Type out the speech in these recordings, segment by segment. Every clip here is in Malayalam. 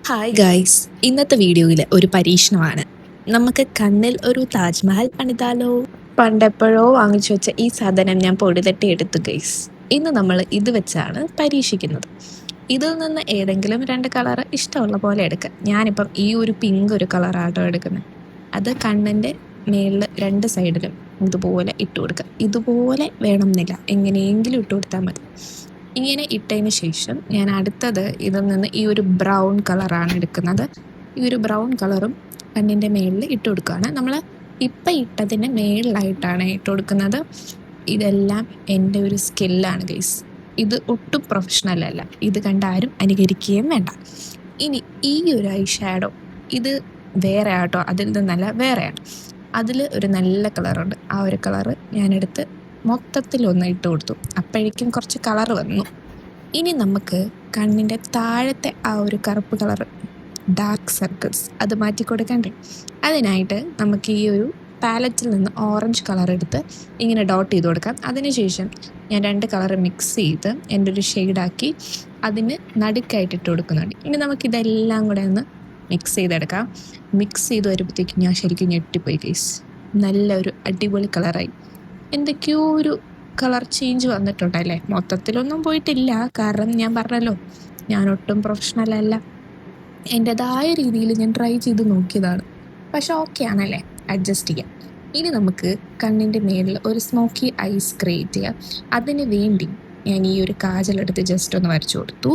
ഹായ് ഗൈസ്, ഇന്നത്തെ വീഡിയോയിൽ ഒരു പരീക്ഷണമാണ്. നമുക്ക് കണ്ണിൽ ഒരു താജ്മഹൽ പണിതാലോ? പണ്ടെപ്പോഴോ വാങ്ങിച്ചു വെച്ച ഈ സാധനം ഞാൻ പൊടിതട്ടി എടുത്തു ഗൈസ്. ഇന്ന് നമ്മൾ ഇത് വെച്ചാണ് പരീക്ഷിക്കുന്നത്. ഇതിൽ നിന്ന് ഏതെങ്കിലും രണ്ട് കളർ ഇഷ്ടമുള്ള പോലെ എടുക്കുക. ഞാനിപ്പം ഈ ഒരു പിങ്ക് ഒരു കളറാട്ടോ എടുക്കുന്നത്. അത് കണ്ണിൻ്റെ മേളിൽ രണ്ട് സൈഡിലും ഇതുപോലെ ഇട്ട് കൊടുക്കുക. ഇതുപോലെ വേണമെന്നില്ല, എങ്ങനെയെങ്കിലും ഇട്ട് കൊടുത്താൽ മതി. ഇങ്ങനെ ഇട്ടതിന് ശേഷം ഞാൻ അടുത്തത് ഇതിൽ നിന്ന് ഈ ഒരു ബ്രൗൺ കളറാണ് എടുക്കുന്നത്. ഈ ഒരു ബ്രൗൺ കളറും കണ്ണിൻ്റെ മേളിൽ ഇട്ട് കൊടുക്കുകയാണ്. നമ്മൾ ഇപ്പം ഇട്ടതിന് മേളിലായിട്ടാണ് ഇട്ട് കൊടുക്കുന്നത്. ഇതെല്ലാം എൻ്റെ ഒരു സ്കില്ലാണ് ഗൈസ്. ഇത് ഒട്ടും പ്രൊഫഷണൽ അല്ല. ഇത് കണ്ടാരും അനുകരിക്കുകയും വേണ്ട. ഇനി ഈ ഒരു ഐ ഷാഡോ, ഇത് വേറെ ആട്ടോ, അതിൽ നിന്നല്ല വേറെയാണ്. അതിൽ ഒരു നല്ല കളറുണ്ട്. ആ ഒരു കളറ് ഞാനെടുത്ത് മൊത്തത്തിലൊന്ന് ഇട്ട് കൊടുത്തു. അപ്പോഴേക്കും കുറച്ച് കളർ വന്നു. ഇനി നമുക്ക് കണ്ണിൻ്റെ താഴത്തെ ആ ഒരു കറുപ്പ് കളർ, ഡാർക്ക് സർക്കിൾസ്, അത് മാറ്റി കൊടുക്കണ്ടേ? അതിനായിട്ട് നമുക്ക് ഈ ഒരു പാലറ്റിൽ നിന്ന് ഓറഞ്ച് കളർ എടുത്ത് ഇങ്ങനെ ഡോട്ട് ചെയ്ത് കൊടുക്കാം. അതിനുശേഷം ഞാൻ രണ്ട് കളർ മിക്സ് ചെയ്ത് എൻ്റെ ഒരു ഷെയ്ഡാക്കി അതിന് നടുക്കായിട്ട് ഇട്ട് കൊടുക്കുന്നുണ്ട്. ഇനി നമുക്കിതെല്ലാം കൂടെ ഒന്ന് മിക്സ് ചെയ്തെടുക്കാം. മിക്സ് ചെയ്ത് വരുമ്പോഴത്തേക്കും ഞാൻ ശരിക്കും ഞെട്ടിപ്പോയി ഗൈസ്. നല്ല ഒരു അടിപൊളി കളറായി. എന്തൊക്കെയോ ഒരു കളർ ചേഞ്ച് വന്നിട്ടുണ്ടല്ലേ. മൊത്തത്തിലൊന്നും പോയിട്ടില്ല, കാരണം ഞാൻ പറഞ്ഞല്ലോ, ഞാൻ ഒട്ടും പ്രൊഫഷണൽ അല്ല. എൻ്റെതായ രീതിയിൽ ഞാൻ ട്രൈ ചെയ്ത് നോക്കിയതാണ്. പക്ഷെ ഓക്കെ ആണല്ലേ, അഡ്ജസ്റ്റ് ചെയ്യാം. ഇനി നമുക്ക് കണ്ണിൻ്റെ മേളിൽ ഒരു സ്മോക്കി ഐസ് ക്രിയേറ്റ് ചെയ്യാം. അതിന് വേണ്ടി ഞാൻ ഈ ഒരു കാജലെടുത്ത് ജസ്റ്റ് ഒന്ന് വരച്ചു കൊടുത്തു.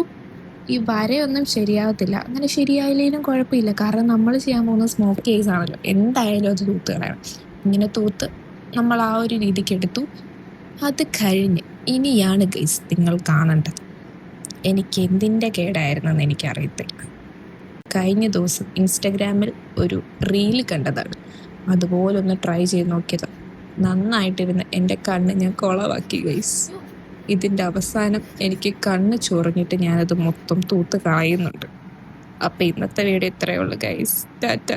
ഈ വരയൊന്നും ശരിയാവത്തില്ല. അങ്ങനെ ശരിയായില്ലെങ്കിലും കുഴപ്പമില്ല, കാരണം നമ്മൾ ചെയ്യാൻ പോകുന്നത് സ്മോക്കി ഐസ് ആണല്ലോ. എന്തായാലും അത് തൂത്ത് കളയണം. ഇങ്ങനെ തൂത്ത് നമ്മൾ ആ ഒരു രീതിക്ക് എടുത്തു. അത് കഴിഞ്ഞ് ഇനിയാണ് ഗൈസ് നിങ്ങൾ കാണേണ്ടത്. എനിക്ക് എന്തിൻ്റെ കേടായിരുന്നെന്ന് എനിക്കറിയത്തില്ല. കഴിഞ്ഞ ദിവസം ഇൻസ്റ്റഗ്രാമിൽ ഒരു റീൽ കണ്ടതാണ്. അതുപോലൊന്ന് ട്രൈ ചെയ്ത് നോക്കിയത്. നന്നായിട്ടിരുന്ന് എൻ്റെ കണ്ണ് ഞാൻ കുളവാക്കി ഗൈസ്. ഇതിൻ്റെ അവസാനം എനിക്ക് കണ്ണ് ചൊറിഞ്ഞിട്ട് ഞാനത് മൊത്തം തൂത്ത് കളയുന്നുണ്ട്. അപ്പോൾ ഇന്നത്തെ വീഡിയോ ഇത്രയേ ഉള്ളൂ ഗൈസ്. ടാറ്റ.